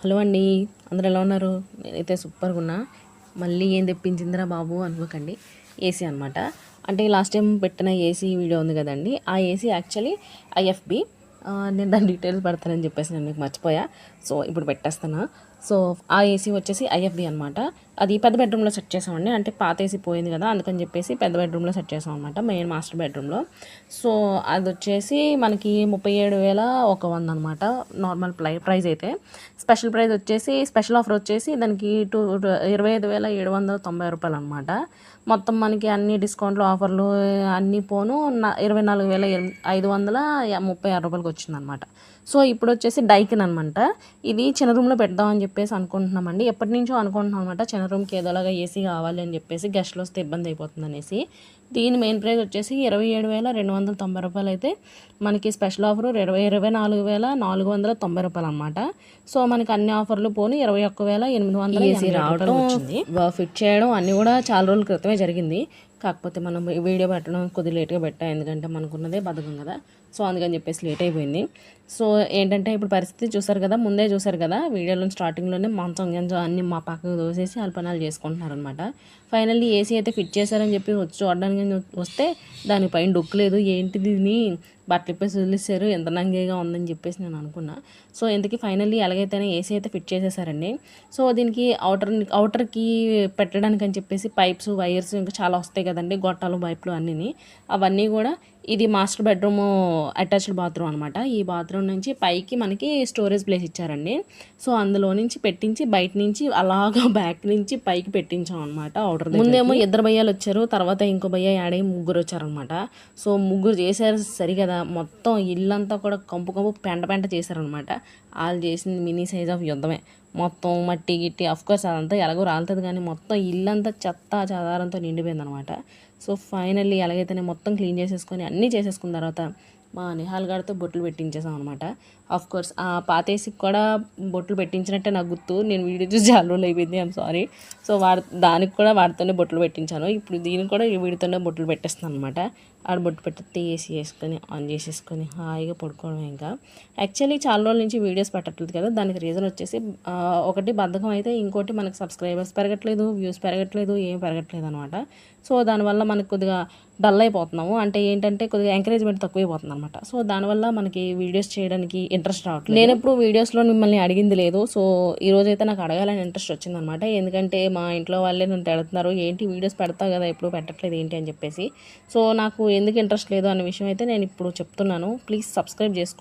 Hello అండి, అందరూ ఎలా ఉన్నారు? నేనైతే సూపర్గా ఉన్నా. మళ్ళీ ఏం తెప్పించిందిరా బాబు అనుకోకండి. ఏసీ అనమాట. అంటే లాస్ట్ టైం పెట్టిన ఏసీ వీడియో ఉంది కదండి, ఆ ఏసీ యాక్చువల్లీ ఐఎఫ్బి. నేను దాని డీటెయిల్స్ పెడతానని చెప్పేసి నేను మీకు మర్చిపోయా. సో ఇప్పుడు పెట్టేస్తాను. సో ఆ ఏసీ వచ్చేసి ఐఎఫ్బి అనమాట. అది పెద్ద బెడ్రూమ్లో సెట్ చేసామండి. అంటే పాత ఏసీ పోయింది కదా, అందుకని చెప్పేసి పెద్ద బెడ్రూమ్లో సెట్ చేసాం అనమాట, మెయిన్ మాస్టర్ బెడ్రూమ్లో. సో అది వచ్చేసి మనకి 37,100 అనమాట నార్మల్ ప్రైస్ అయితే. స్పెషల్ ప్రైస్ వచ్చేసి స్పెషల్ ఆఫర్ వచ్చేసి దానికి 25,790 రూపాయలు అనమాట. మొత్తం మనకి అన్ని డిస్కౌంట్లు ఆఫర్లు అన్నీ పోను 24,536 రూపాయలకి వచ్చిందనమాట. సో ఇప్పుడు వచ్చేసి డైకిన్ అనమాట. ఇది చిన్న రూమ్లో పెడదామని చెప్పేసి అనుకుంటున్నామండి. ఎప్పటి నుంచో అనుకుంటున్నాం అనమాట, చిన్న రూమ్కి ఏదోలాగా ఏసీ కావాలి అని చెప్పేసి, గెస్ట్లు వస్తే ఇబ్బంది అయిపోతుంది అనేసి. దీని మెయిన్ ప్రైస్ వచ్చేసి 27,290 రూపాయలు అయితే మనకి స్పెషల్ ఆఫర్ 24,490 రూపాయలు అనమాట. సో మనకి అన్ని ఆఫర్లు పోను 21,800 ఏసీ రావడం వచ్చింది. ఫిట్ చేయడం అన్నీ కూడా చాలా రోజుల క్రితమే జరిగింది. కాకపోతే మనం వీడియో పెట్టడం కొద్దిగా లేట్గా పెట్టా, ఎందుకంటే మనకున్నదే బద్ధకం కదా. సో అందుకని చెప్పేసి లేట్ అయిపోయింది. సో ఏంటంటే ఇప్పుడు పరిస్థితి చూసారు కదా, ముందే చూసారు కదా వీడియోలో స్టార్టింగ్లోనే మంచం గంజం అన్నీ మా పక్కకు దోసేసి అల్పనాలు చేసుకుంటున్నారనమాట. ఫైనల్లీ ఏసీ అయితే ఫిట్ చేశారని చెప్పి వచ్చి చూడడానికి వస్తే దానిపైన డొక్కు లేదు. ఏంటిది బట్టలు ఇప్పేసి వదిలేసారు, ఎంత నంగేగా ఉందని చెప్పేసి నేను అనుకున్నా. సో ఇంతకీ ఫైనల్లీ ఎలాగైతేనే ఏసీ అయితే ఫిట్ చేసేసారండి. సో దీనికి అవుటర్కి పెట్టడానికి అని చెప్పేసి పైప్స్ వైర్స్ ఇంకా చాలా వస్తాయి కదండి, గొట్టాలు పైపులు అన్నీ. అవన్నీ కూడా ఇది మాస్టర్ బెడ్రూమ్ అటాచ్డ్ బాత్రూమ్ అనమాట. ఈ బాత్రూమ్ నుంచి పైకి మనకి స్టోరేజ్ ప్లేస్ ఇచ్చారండి. సో అందులో నుంచి పెట్టించి బయట నుంచి అలాగా బ్యాక్ నుంచి పైకి పెట్టించాం అనమాట. అవుటర్ ముందేమో ఇద్దరు భయ్యాలు వచ్చారు, తర్వాత ఇంకో భయ్య యాడే ముగ్గురు వచ్చారనమాట. సో ముగ్గురు చేశారు సరి కదా, మొత్తం ఇల్లంతా కూడా కంపు పెంట చేశారనమాట. వాళ్ళు చేసింది మినీ సైజ్ ఆఫ్ యుద్ధమే. మొత్తం మట్టి గిట్టి అఫ్కోర్స్ అదంతా ఎలాగో రాలుతుంది, కానీ మొత్తం ఇల్లంతా చెత్త చెదారంతో నిండిపోయింది అనమాట. సో ఫైనల్లీ ఎలాగైతేనే మొత్తం క్లీన్ చేసేసుకొని అన్నీ చేసేసుకున్న తర్వాత మా నిహాల్ గారితో బొట్లు పెట్టించేసాం అనమాట. కోర్స్ ఆ పాతేసికి కూడా బొట్లు పెట్టించినట్టే నాకు గుర్తు, నేను వీడియో చూసి చాలా రోజులు అయిపోయింది, ఐఎమ్ సారీ. సో దానికి కూడా వాడితోనే బొట్లు పెట్టించాను. ఇప్పుడు దీనికి కూడా వీడితోనే బొట్లు పెట్టేస్తాను అనమాట. ఆడ బొట్టు పెట్టి ఏసీ వేసుకొని ఆన్ చేసేసుకొని హాయిగా పడుకోవడం. ఇంకా యాక్చువల్లీ చాలా రోజుల నుంచి వీడియోస్ పెట్టట్లేదు కదా, దానికి రీజన్ వచ్చేసి ఒకటి బద్ధకం అయితే, ఇంకోటి మనకి సబ్స్క్రైబర్స్ పెరగట్లేదు, వ్యూస్ పెరగట్లేదు, ఏం పెరగట్లేదు అనమాట. సో దానివల్ల మనకు కొద్దిగా డల్ అయిపోతున్నాము. అంటే ఏంటంటే కొద్దిగా ఎంకరేజ్మెంట్ తక్కువైపోతుంది అనమాట. సో దానివల్ల మనకి వీడియోస్ చేయడానికి ఇంట్రెస్ట్ రావట్లేదు. నేను ఎప్పుడు వీడియోస్లో మిమ్మల్ని అడిగింది లేదు. సో ఈరోజైతే నాకు అడగాలని ఇంట్రెస్ట్ వచ్చిందనమాట. ఎందుకంటే మా ఇంట్లో వాళ్ళే నన్ను అడుగుతున్నారు, ఏంటి వీడియోస్ పెడతావు కదా ఎప్పుడు పెట్టట్లేదు ఏంటి అని చెప్పేసి. సో నాకు ఎందుకు ఇంట్రెస్ట్ లేదు అనే విషయం అయితే నేను ఇప్పుడు చెప్తున్నాను. ప్లీజ్ సబ్స్క్రైబ్ చేసుకోండి.